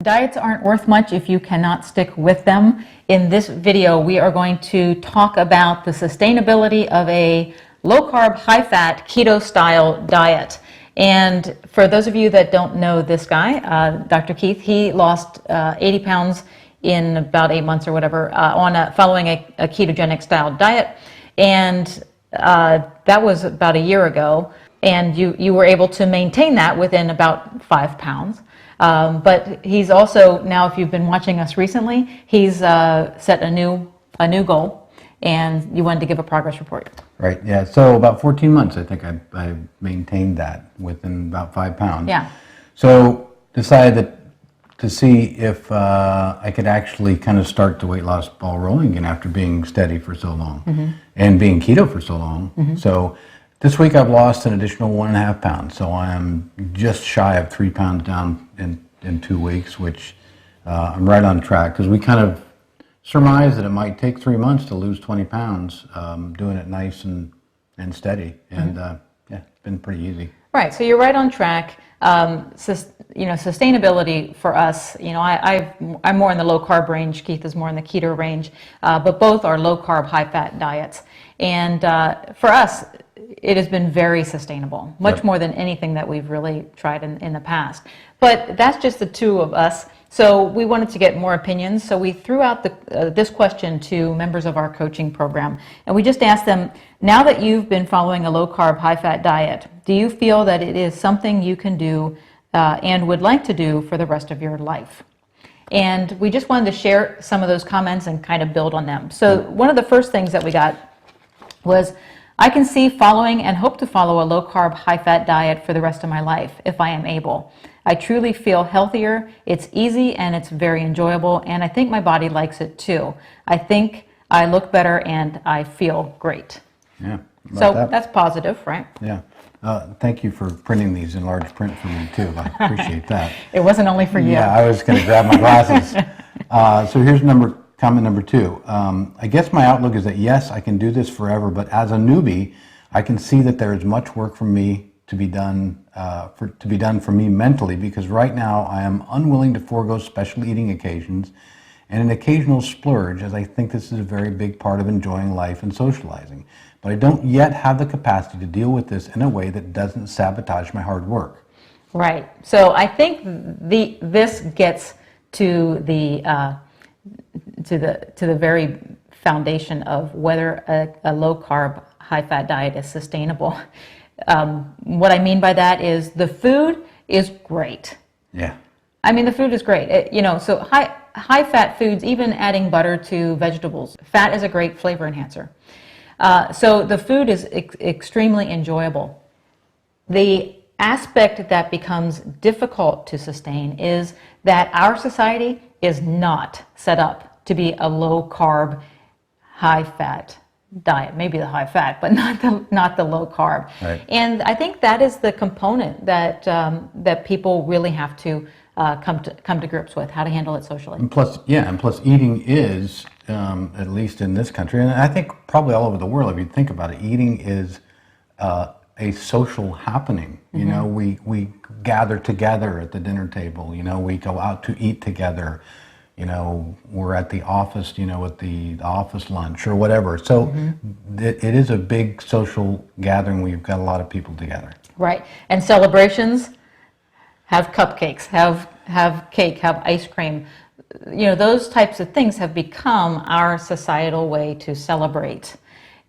Diets aren't worth much if you cannot stick with them. In this video, we are going to talk about the sustainability of a low-carb, high-fat, keto-style diet. And for those of you that don't know this guy, Dr. Keith, he lost 80 pounds in about 8 months or whatever following a ketogenic style diet. And that was about a year ago. And you were able to maintain that within about 5 pounds. But he's also, now if you've been watching us recently, he's set a new goal, and you wanted to give a progress report. Right, yeah, so about 14 months I think I maintained that within about 5 pounds. Yeah. So decided to see if I could actually kind of start the weight loss ball rolling again after being steady for so long and being keto for so long. So this week I've lost an additional 1.5 pounds, so I am just shy of 3 pounds down in 2 weeks, which I'm right on track, because we kind of surmised that it might take 3 months to lose 20 pounds, doing it nice and steady, and yeah, it's been pretty easy. Right, so you're right on track. Sustainability for us, I'm more in the low carb range, Keith is more in the keto range, but both are low carb, high fat diets. And for us, it has been very sustainable, much more than anything that we've really tried in the past. But that's just the two of us. So we wanted to get more opinions. So we threw out this question to members of our coaching program. And we just asked them, now that you've been following a low carb, high fat diet, do you feel that it is something you can do and would like to do for the rest of your life? And we just wanted to share some of those comments and kind of build on them. So one of the first things that we got was, I can see following and hope to follow a low-carb, high-fat diet for the rest of my life, if I am able. I truly feel healthier, it's easy, and it's very enjoyable, and I think my body likes it too. I think I look better and I feel great. Yeah. So that's positive, right? Yeah. Thank you for printing these in large print for me too. I appreciate that. It wasn't only for you. Yeah, I was going to grab my glasses. So here's comment number 2. I guess my outlook is that yes, I can do this forever, but as a newbie, I can see that there is much work for me to be done for me mentally, because right now I am unwilling to forego special eating occasions and an occasional splurge, as I think this is a very big part of enjoying life and socializing. But I don't yet have the capacity to deal with this in a way that doesn't sabotage my hard work. Right. So I think this gets to the very foundation of whether a low-carb, high-fat diet is sustainable. What I mean by that is the food is great. Yeah. I mean, the food is great. So high-fat foods, even adding butter to vegetables, fat is a great flavor enhancer. So the food is extremely enjoyable. The aspect that becomes difficult to sustain is that our society is not set up to be a low-carb, high-fat diet. Maybe the high-fat, but not the low-carb. Right. And I think that is the component that people really have to come to grips with, how to handle it socially. And plus eating is, at least in this country, and I think probably all over the world, if you think about it, eating is a social happening. We gather together at the dinner table. We go out to eat together. We're at the office, at the office lunch or whatever. So it is a big social gathering. We've got a lot of people together. Right. And celebrations, have cupcakes, have cake, have ice cream. Those types of things have become our societal way to celebrate.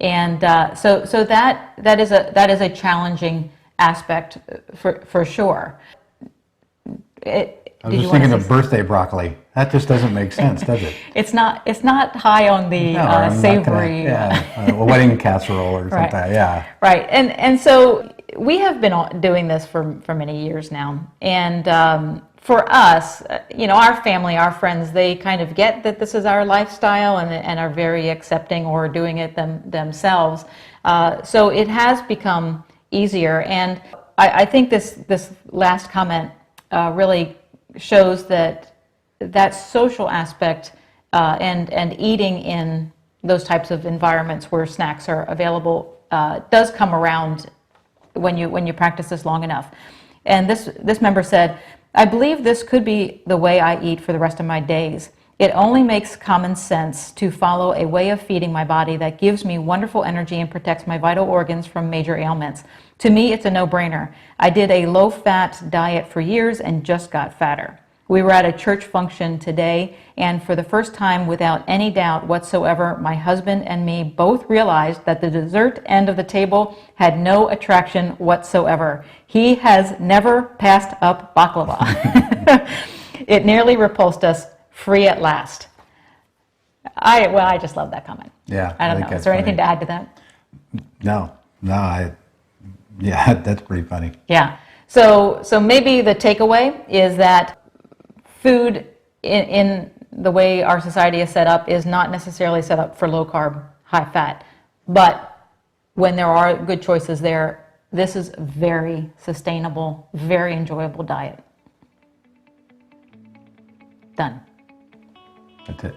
And so that is a challenging aspect for sure. I was just thinking of birthday broccoli. That just doesn't make sense, does it? It's not high on the savory. A wedding casserole or something. Right. Yeah. Right. And so we have been doing this for many years now. And for us, our family, our friends, they kind of get that this is our lifestyle and are very accepting or doing it themselves. So it has become easier. And I think this last comment really shows that social aspect and eating in those types of environments where snacks are available does come around when you practice this long enough. And this member said, I believe this could be the way I eat for the rest of my days. It only makes common sense to follow a way of feeding my body that gives me wonderful energy and protects my vital organs from major ailments. To me, it's a no-brainer. I did a low-fat diet for years and just got fatter. We were at a church function today, and for the first time, without any doubt whatsoever, my husband and me both realized that the dessert end of the table had no attraction whatsoever. He has never passed up baklava. It nearly repulsed us. Free at last. I just love that comment. Yeah. I don't know. Is there anything to add to that? No, yeah, that's pretty funny. Yeah. So maybe the takeaway is that food in the way our society is set up is not necessarily set up for low carb, high fat. But when there are good choices there, this is a very sustainable, very enjoyable diet. Done. That's it.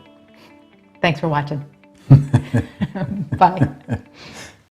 Thanks for watching. Bye.